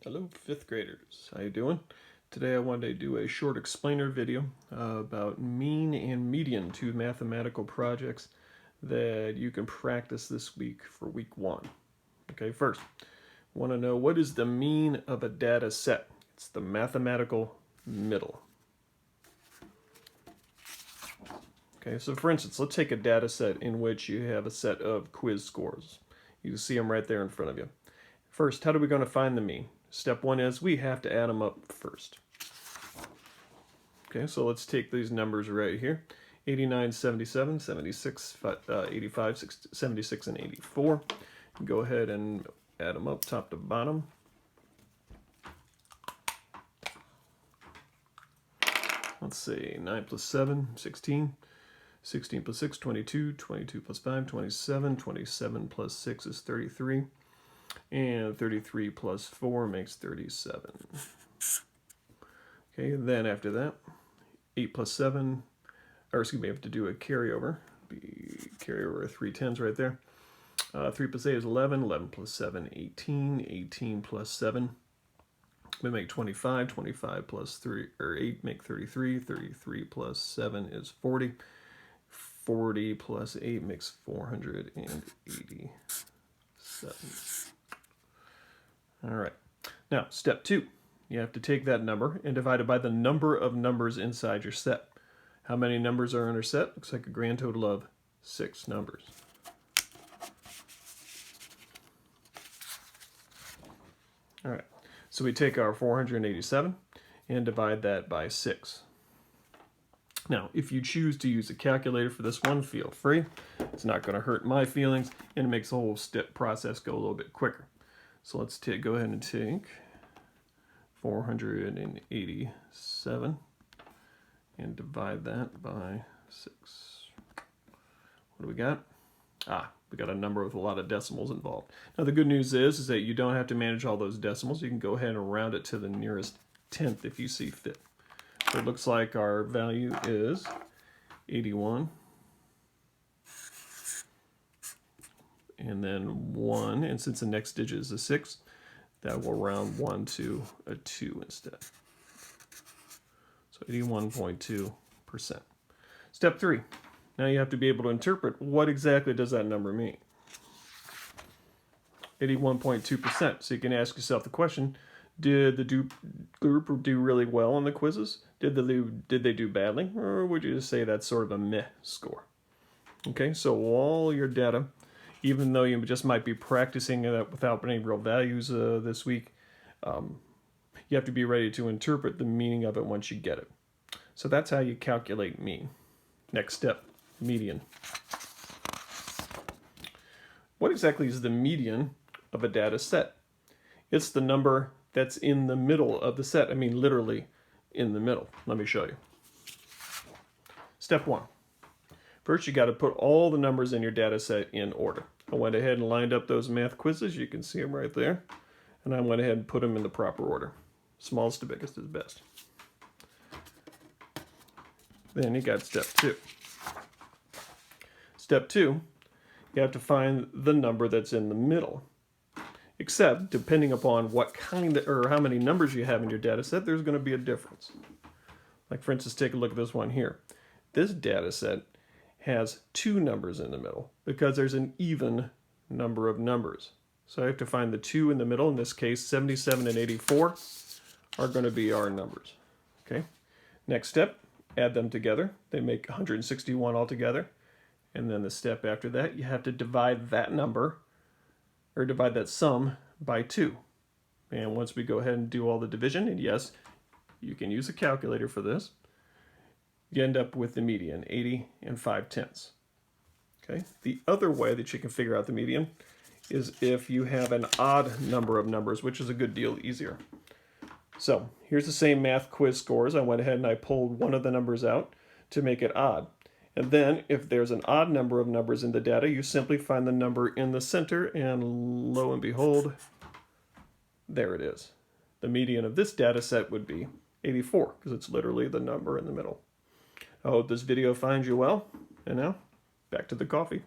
Hello, fifth graders. How you doing? Today I wanted to do a short explainer video about mean and median, two mathematical projects that you can practice this week for week one. Okay, first, want to know what is the mean of a data set? It's the mathematical middle. Okay, so for instance, let's take a data set in which you have a set of quiz scores. You can see them right there in front of you. First, how are we going to find the mean? Step one is we have to add them up first. Okay, so let's take these numbers right here. 89, 77, 76, 85, 76, and 84. Go ahead and add them up top to bottom. Let's see, 9 plus 7, 16. 16 plus 6, 22. 22 plus 5, 27. 27 plus 6 is 33. And 33 plus 4 makes 37. Okay, then after that, 8 plus 7, or excuse me, I have to do a carryover. Carryover 3 tens right there. 3 plus 8 is 11. 11 plus 7, 18. 18 plus 7, we make 25. 25 plus 3, or 8 make 33. 33 plus 7 is 40. 40 plus 8 makes 487. All right, now step two, you have to take that number and divide it by the number of numbers inside your set. How many numbers are in our set? Looks like a grand total of 6 numbers. All right, so we take our 487 and divide that by 6. Now, if you choose to use a calculator for this one, feel free. It's not going to hurt my feelings, and it makes the whole step process go a little bit quicker. So let's go ahead and take 487 and divide that by 6. What do we got? We got a number with a lot of decimals involved. Now the good news is that you don't have to manage all those decimals. You can go ahead and round it to the nearest tenth if you see fit. So it looks like our value is 81. And then 1, and since the next digit is a 6, that will round 1 to a 2 instead. So 81.2%. Step 3. Now you have to be able to interpret what exactly does that number mean. 81.2%. So you can ask yourself the question, did the group do really well on the quizzes? Did they do badly? Or would you just say that's sort of a meh score? Okay, so all your data, even though you just might be practicing it without any real values this week, you have to be ready to interpret the meaning of it once you get it. So that's how you calculate mean. Next step, median. What exactly is the median of a data set? It's the number that's in the middle of the set. I mean, literally in the middle. Let me show you. Step 1. First, you got to put all the numbers in your data set in order. I went ahead and lined up those math quizzes. You can see them right there. And I went ahead and put them in the proper order. Smallest to biggest is best. Then you got step 2. Step 2, you have to find the number that's in the middle. Except, depending upon what kind of, or how many numbers you have in your data set, there's going to be a difference. Like for instance, take a look at this one here. This data set has 2 numbers in the middle because there's an even number of numbers. So I have to find the 2 in the middle. In this case, 77 and 84 are going to be our numbers. Okay. Next step, add them together. They make 161 altogether. And then the step after that, you have to divide that number, or divide that sum by 2. And once we go ahead and do all the division, and yes, you can use a calculator for this, you end up with the median, 80 and 5/10. Okay. The other way that you can figure out the median is if you have an odd number of numbers, which is a good deal easier. So here's the same math quiz scores. I went ahead and I pulled one of the numbers out to make it odd. And then if there's an odd number of numbers in the data, you simply find the number in the center, and lo and behold, there it is. The median of this data set would be 84, because it's literally the number in the middle. I hope this video finds you well, and now, back to the coffee.